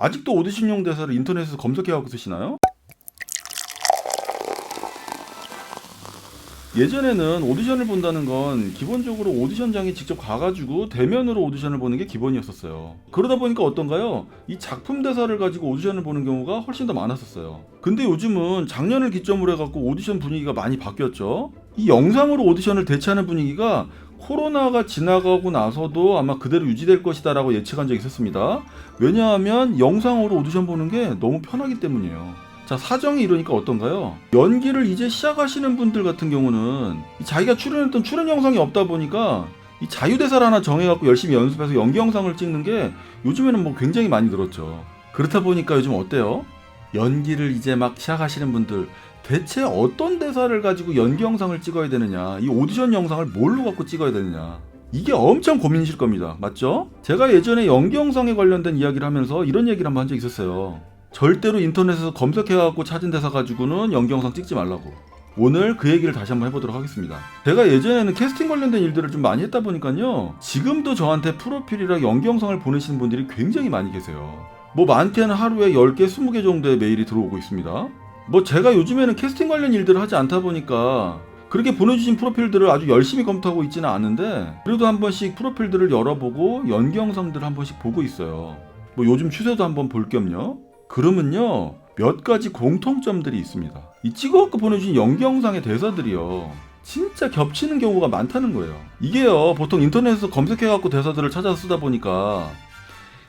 아직도 오디션용 대사를 인터넷에서 검색해갖고 쓰시나요? 예전에는 오디션을 본다는 건 기본적으로 오디션장에 직접 가가지고 대면으로 오디션을 보는 게 기본이었었어요. 그러다 보니까 어떤가요? 이 작품 대사를 가지고 오디션을 보는 경우가 훨씬 더 많았었어요. 근데 요즘은 작년을 기점으로 해갖고 오디션 분위기가 많이 바뀌었죠. 이 영상으로 오디션을 대체하는 분위기가 코로나가 지나가고 나서도 아마 그대로 유지될 것이다 라고 예측한 적이 있었습니다. 왜냐하면 영상으로 오디션 보는 게 너무 편하기 때문이에요. 자, 사정이 이러니까 어떤가요? 연기를 이제 시작하시는 분들 같은 경우는 자기가 출연했던 출연 영상이 없다 보니까 이 자유대사를 하나 정해갖고 열심히 연습해서 연기 영상을 찍는 게 요즘에는 뭐 굉장히 많이 늘었죠. 그렇다 보니까 요즘 어때요? 연기를 이제 막 시작하시는 분들 대체 어떤 대사를 가지고 연기 영상을 찍어야 되느냐, 이 오디션 영상을 뭘로 갖고 찍어야 되느냐, 이게 엄청 고민이실 겁니다. 맞죠? 제가 예전에 연기 영상에 관련된 이야기를 하면서 이런 얘기를 한번 한 적이 있었어요. 절대로 인터넷에서 검색해갖고 찾은 대사 가지고는 연기 영상 찍지 말라고. 오늘 그 얘기를 다시 한번 해보도록 하겠습니다. 제가 예전에는 캐스팅 관련된 일들을 좀 많이 했다 보니까요, 지금도 저한테 프로필이랑 연기 영상을 보내시는 분들이 굉장히 많이 계세요. 뭐 많게는 하루에 10개, 20개 정도의 메일이 들어오고 있습니다. 뭐 제가 요즘에는 캐스팅 관련 일들을 하지 않다 보니까 그렇게 보내주신 프로필들을 아주 열심히 검토하고 있지는 않은데, 그래도 한 번씩 프로필들을 열어보고 연기 영상들을 한 번씩 보고 있어요. 뭐 요즘 추세도 한번 볼 겸요. 그러면요, 몇 가지 공통점들이 있습니다. 이 찍어갖고 보내주신 연기 영상의 대사들이요, 진짜 겹치는 경우가 많다는 거예요. 이게요, 보통 인터넷에서 검색해갖고 대사들을 찾아서 쓰다 보니까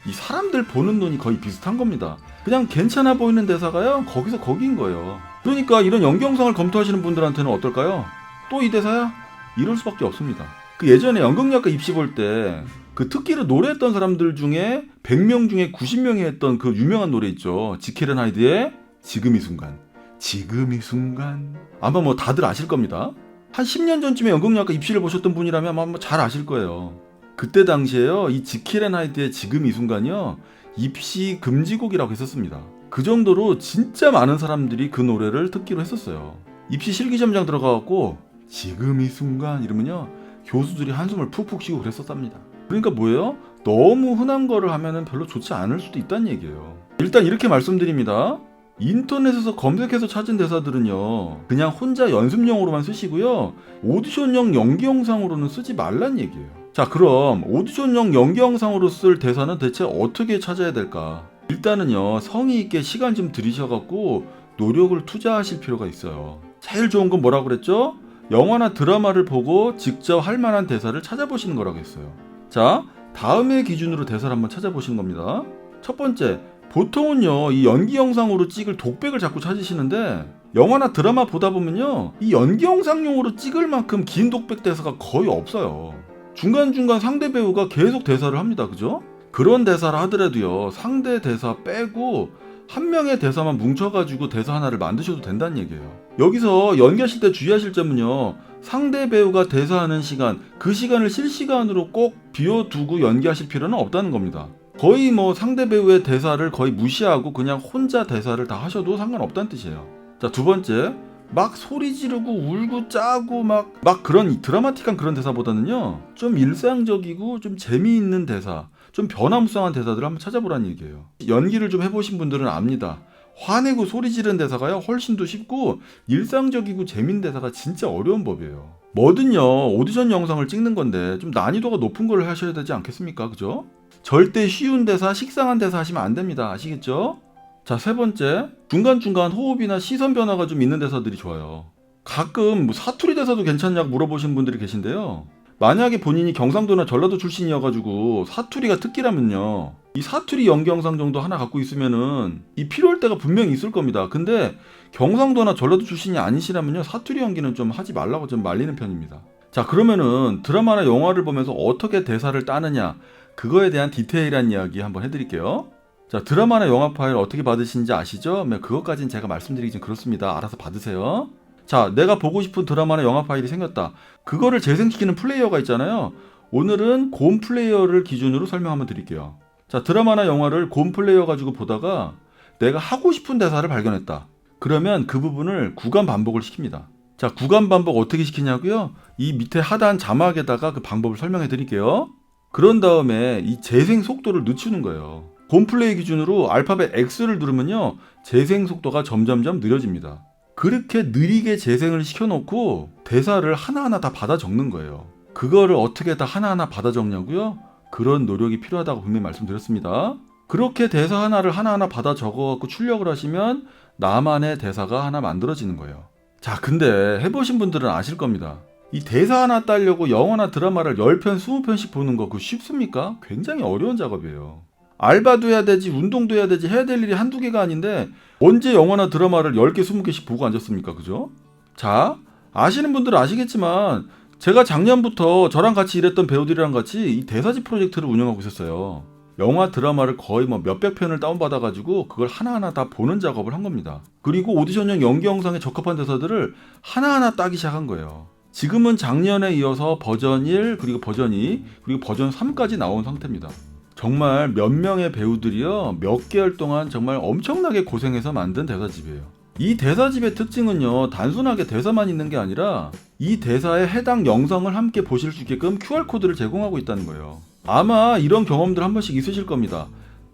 이 사람들 보는 눈이 거의 비슷한 겁니다. 그냥 괜찮아 보이는 대사가요, 거기서 거기인 거예요. 그러니까 이런 연기 영상을 검토하시는 분들한테는 어떨까요? 또 이 대사야? 이럴 수밖에 없습니다. 그 예전에 연극영화과 입시 볼 때 그 특기로 노래했던 사람들 중에 100명 중에 90명이 했던 그 유명한 노래 있죠. 지킬 앤 하이드의 지금 이 순간. 지금 이 순간. 아마 뭐 다들 아실 겁니다. 한 10년 전쯤에 연극영화과 입시를 보셨던 분이라면 아마 잘 아실 거예요. 그때 당시에요, 이 지킬 앤 하이드의 지금 이 순간이요, 입시 금지곡이라고 했었습니다. 그 정도로 진짜 많은 사람들이 그 노래를 특기로 했었어요. 입시 실기시험장 들어가갖고 지금 이 순간 이러면요, 교수들이 한숨을 푹푹 쉬고 그랬었답니다. 그러니까 뭐예요? 너무 흔한 거를 하면은 별로 좋지 않을 수도 있다는 얘기예요. 일단 이렇게 말씀드립니다. 인터넷에서 검색해서 찾은 대사들은요, 그냥 혼자 연습용으로만 쓰시고요, 오디션용 연기 영상으로는 쓰지 말란 얘기예요. 자, 그럼 오디션용 연기 영상으로 쓸 대사는 대체 어떻게 찾아야 될까? 일단은요, 성의 있게 시간 좀 들이셔갖고 노력을 투자하실 필요가 있어요. 제일 좋은 건 뭐라고 그랬죠? 영화나 드라마를 보고 직접 할 만한 대사를 찾아보시는 거라고 했어요. 자, 다음의 기준으로 대사를 한번 찾아보시는 겁니다. 첫 번째, 보통은요, 이 연기 영상으로 찍을 독백을 자꾸 찾으시는데, 영화나 드라마 보다 보면요, 이 연기 영상용으로 찍을 만큼 긴 독백 대사가 거의 없어요. 중간중간 상대 배우가 계속 대사를 합니다. 그죠? 그런 대사를 하더라도요, 상대 대사 빼고 한 명의 대사만 뭉쳐가지고 대사 하나를 만드셔도 된다는 얘기예요. 여기서 연기하실 때 주의하실 점은요, 상대 배우가 대사하는 시간, 그 시간을 실시간으로 꼭 비워두고 연기하실 필요는 없다는 겁니다. 거의 뭐 상대 배우의 대사를 거의 무시하고 그냥 혼자 대사를 다 하셔도 상관없다는 뜻이에요. 자, 두 번째, 막 소리 지르고 울고 짜고 막 그런 드라마틱한 그런 대사보다는요, 좀 일상적이고 좀 재미있는 대사, 좀 변화무쌍한 대사들을 한번 찾아보라는 얘기예요. 연기를 좀 해보신 분들은 압니다. 화내고 소리 지르는 대사가요, 훨씬 더 쉽고 일상적이고 재밌는 대사가 진짜 어려운 법이에요. 뭐든요, 오디션 영상을 찍는 건데 좀 난이도가 높은 걸 하셔야 되지 않겠습니까? 그죠? 절대 쉬운 대사, 식상한 대사 하시면 안 됩니다. 아시겠죠? 자, 세 번째, 중간중간 호흡이나 시선 변화가 좀 있는 대사들이 좋아요. 가끔 뭐 사투리 대사도 괜찮냐고 물어보시는 분들이 계신데요, 만약에 본인이 경상도나 전라도 출신이어가지고 사투리가 특기라면요, 이 사투리 연기 영상 정도 하나 갖고 있으면은 이 필요할 때가 분명히 있을 겁니다. 근데 경상도나 전라도 출신이 아니시라면요, 사투리 연기는 좀 하지 말라고 좀 말리는 편입니다. 자, 그러면은 드라마나 영화를 보면서 어떻게 대사를 따느냐, 그거에 대한 디테일한 이야기 한번 해드릴게요. 자, 드라마나 영화 파일 어떻게 받으시는지 아시죠? 그것까지는 제가 말씀드리기 좀 그렇습니다. 알아서 받으세요. 자, 내가 보고 싶은 드라마나 영화 파일이 생겼다. 그거를 재생시키는 플레이어가 있잖아요. 오늘은 곰 플레이어를 기준으로 설명 한번 드릴게요. 자, 드라마나 영화를 곰 플레이어 가지고 보다가 내가 하고 싶은 대사를 발견했다. 그러면 그 부분을 구간 반복을 시킵니다. 자, 구간 반복 어떻게 시키냐고요? 이 밑에 하단 자막에다가 그 방법을 설명해 드릴게요. 그런 다음에 이 재생 속도를 늦추는 거예요. 곰플레이 기준으로 알파벳 X를 누르면요 재생 속도가 점점점 느려집니다. 그렇게 느리게 재생을 시켜놓고 대사를 하나하나 다 받아 적는 거예요. 그거를 어떻게 다 하나하나 받아 적냐고요? 그런 노력이 필요하다고 분명히 말씀드렸습니다. 그렇게 대사 하나를 하나하나 받아 적어갖고 출력을 하시면 나만의 대사가 하나 만들어지는 거예요. 자, 근데 해보신 분들은 아실 겁니다. 이 대사 하나 따려고 영화나 드라마를 10편, 20편씩 보는 거 그거 쉽습니까? 굉장히 어려운 작업이에요. 알바도 해야 되지, 운동도 해야 되지, 해야 될 일이 한두 개가 아닌데 언제 영화나 드라마를 10개, 20개씩 보고 앉았습니까? 그죠? 자, 아시는 분들은 아시겠지만 제가 작년부터 저랑 같이 일했던 배우들이랑 같이 이 대사집 프로젝트를 운영하고 있었어요. 영화 드라마를 거의 뭐 몇백 편을 다운받아가지고 그걸 하나하나 다 보는 작업을 한 겁니다. 그리고 오디션용 연기 영상에 적합한 대사들을 하나하나 따기 시작한 거예요. 지금은 작년에 이어서 버전 1, 그리고 버전 2, 그리고 버전 3까지 나온 상태입니다. 정말 몇 명의 배우들이요 몇 개월 동안 정말 엄청나게 고생해서 만든 대사집이에요. 이 대사집의 특징은요 단순하게 대사만 있는 게 아니라 이 대사에 해당 영상을 함께 보실 수 있게끔 QR코드를 제공하고 있다는 거예요. 아마 이런 경험들 한 번씩 있으실 겁니다.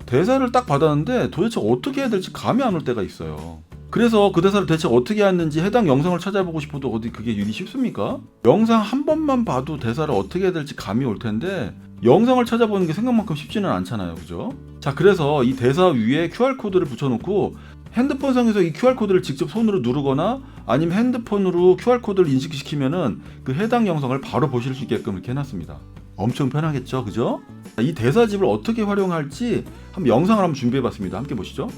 대사를 딱 받았는데 도대체 어떻게 해야 될지 감이 안 올 때가 있어요. 그래서 그 대사를 대체 어떻게 했는지 해당 영상을 찾아보고 싶어도 어디 그게 일이 쉽습니까? 영상 한 번만 봐도 대사를 어떻게 해야 될지 감이 올 텐데 영상을 찾아보는 게 생각만큼 쉽지는 않잖아요. 그죠? 자, 그래서 이 대사 위에 QR코드를 붙여놓고 핸드폰상에서 이 QR코드를 직접 손으로 누르거나 아니면 핸드폰으로 QR코드를 인식시키면은 그 해당 영상을 바로 보실 수 있게끔 이렇게 해놨습니다. 엄청 편하겠죠? 그죠? 이 대사집을 어떻게 활용할지 한번 영상을 한번 준비해봤습니다. 함께 보시죠.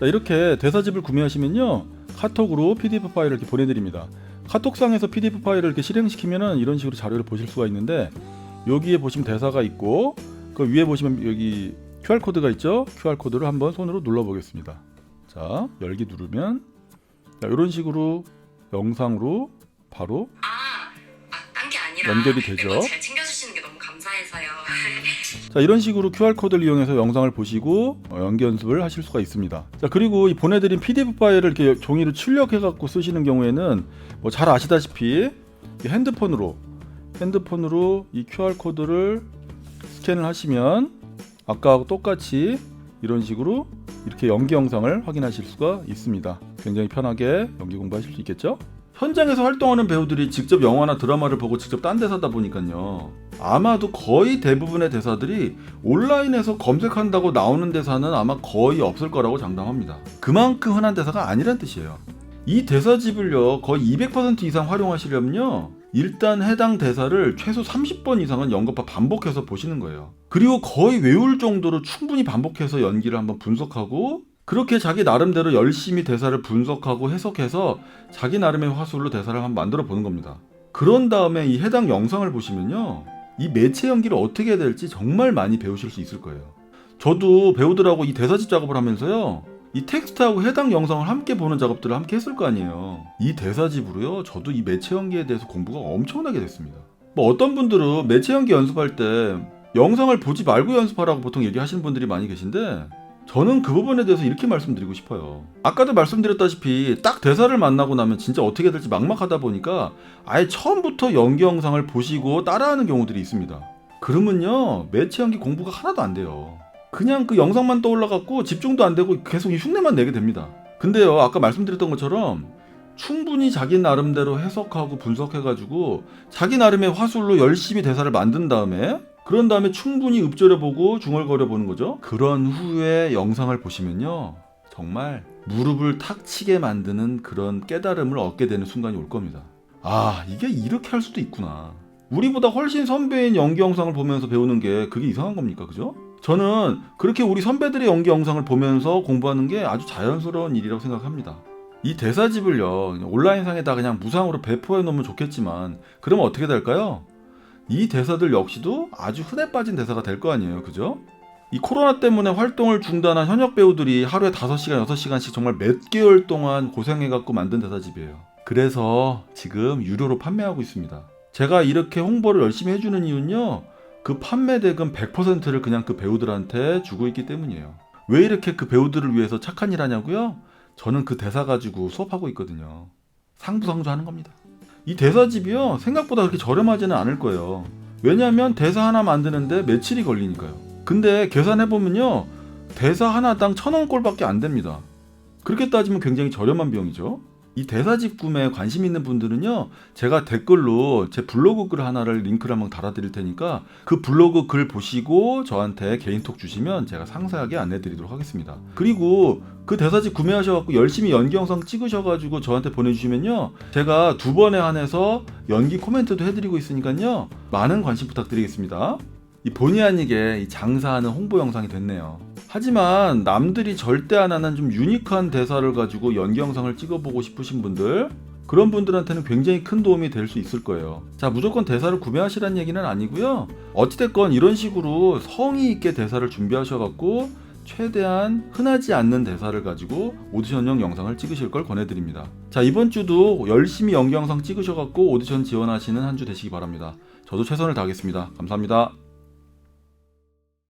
자, 이렇게 대사집을 구매하시면요 카톡으로 PDF 파일을 이렇게 보내드립니다. 카톡상에서 PDF 파일을 이렇게 실행시키면은 이런 식으로 자료를 보실 수가 있는데 여기에 보시면 대사가 있고 그 위에 보시면 여기 QR코드가 있죠? QR코드를 한번 손으로 눌러보겠습니다. 자, 열기 누르면 자, 이런 식으로 영상으로 바로 딴 게 아니라 연결이 되죠. 잘 챙겨주시는 게 너무 감사해서요. 자, 이런 식으로 QR코드를 이용해서 영상을 보시고 연기 연습을 하실 수가 있습니다. 자, 그리고 이 보내드린 PDF 파일을 이렇게 종이로 출력해 갖고 쓰시는 경우에는 뭐 잘 아시다시피 핸드폰으로 이 QR코드를 스캔을 하시면 아까하고 똑같이 이런 식으로 이렇게 연기 영상을 확인하실 수가 있습니다. 굉장히 편하게 연기 공부하실 수 있겠죠? 현장에서 활동하는 배우들이 직접 영화나 드라마를 보고 직접 딴 대사다 보니까요 아마도 거의 대부분의 대사들이 온라인에서 검색한다고 나오는 대사는 아마 거의 없을 거라고 장담합니다. 그만큼 흔한 대사가 아니란 뜻이에요. 이 대사집을요 거의 200% 이상 활용하시려면요 일단 해당 대사를 최소 30번 이상은 연거파 반복해서 보시는 거예요. 그리고 거의 외울 정도로 충분히 반복해서 연기를 한번 분석하고 그렇게 자기 나름대로 열심히 대사를 분석하고 해석해서 자기 나름의 화술로 대사를 한번 만들어 보는 겁니다. 그런 다음에 이 해당 영상을 보시면요 이 매체 연기를 어떻게 해야 될지 정말 많이 배우실 수 있을 거예요. 저도 배우들하고 이 대사집 작업을 하면서요 이 텍스트하고 해당 영상을 함께 보는 작업들을 함께 했을 거 아니에요. 이 대사집으로요 저도 이 매체 연기에 대해서 공부가 엄청나게 됐습니다. 뭐 어떤 분들은 매체 연기 연습할 때 영상을 보지 말고 연습하라고 보통 얘기하시는 분들이 많이 계신데 저는 그 부분에 대해서 이렇게 말씀드리고 싶어요. 아까도 말씀드렸다시피 딱 대사를 만나고 나면 진짜 어떻게 될지 막막하다 보니까 아예 처음부터 연기 영상을 보시고 따라하는 경우들이 있습니다. 그러면요 매체 연기 공부가 하나도 안 돼요. 그냥 그 영상만 떠올라갖고 집중도 안 되고 계속 이 흉내만 내게 됩니다. 근데요 아까 말씀드렸던 것처럼 충분히 자기 나름대로 해석하고 분석해가지고 자기 나름의 화술로 열심히 대사를 만든 다음에 그런 다음에 충분히 읊조려보고 중얼거려보는 거죠. 그런 후에 영상을 보시면요 정말 무릎을 탁 치게 만드는 그런 깨달음을 얻게 되는 순간이 올 겁니다. 아 이게 이렇게 할 수도 있구나. 우리보다 훨씬 선배인 연기 영상을 보면서 배우는 게 그게 이상한 겁니까? 그죠? 저는 그렇게 우리 선배들의 연기 영상을 보면서 공부하는 게 아주 자연스러운 일이라고 생각합니다. 이 대사집을요 온라인상에다 그냥 무상으로 배포해 놓으면 좋겠지만 그러면 어떻게 될까요? 이 대사들 역시도 아주 흔해 빠진 대사가 될 거 아니에요. 그죠? 이 코로나 때문에 활동을 중단한 현역 배우들이 하루에 5시간, 6시간씩 정말 몇 개월 동안 고생해갖고 만든 대사집이에요. 그래서 지금 유료로 판매하고 있습니다. 제가 이렇게 홍보를 열심히 해주는 이유는요 그 판매 대금 100%를 그냥 그 배우들한테 주고 있기 때문이에요. 왜 이렇게 그 배우들을 위해서 착한 일 하냐고요? 저는 그 대사 가지고 수업하고 있거든요. 상부상조 하는 겁니다. 이 대사집이요 생각보다 그렇게 저렴하지는 않을 거예요. 왜냐하면 대사 하나 만드는데 며칠이 걸리니까요. 근데 계산해보면요 대사 하나당 1,000원꼴밖에 안 됩니다. 그렇게 따지면 굉장히 저렴한 비용이죠. 이 대사집 구매에 관심 있는 분들은요, 제가 댓글로 제 블로그 글 하나를 링크를 한번 달아드릴 테니까 그 블로그 글 보시고 저한테 개인톡 주시면 제가 상세하게 안내드리도록 하겠습니다. 그리고 그 대사집 구매하셔갖고 열심히 연기 영상 찍으셔가지고 저한테 보내주시면요, 제가 2번에 한해서 연기 코멘트도 해드리고 있으니까요, 많은 관심 부탁드리겠습니다. 이 본의 아니게 이 장사하는 홍보 영상이 됐네요. 하지만 남들이 절대 안 하는 좀 유니크한 대사를 가지고 연기 영상을 찍어보고 싶으신 분들, 그런 분들한테는 굉장히 큰 도움이 될 수 있을 거예요. 자, 무조건 대사를 구매하시라는 얘기는 아니고요, 어찌됐건 이런 식으로 성의 있게 대사를 준비하셔갖고 최대한 흔하지 않는 대사를 가지고 오디션용 영상을 찍으실 걸 권해드립니다. 자, 이번 주도 열심히 연기 영상 찍으셔갖고 오디션 지원하시는 한 주 되시기 바랍니다. 저도 최선을 다하겠습니다. 감사합니다.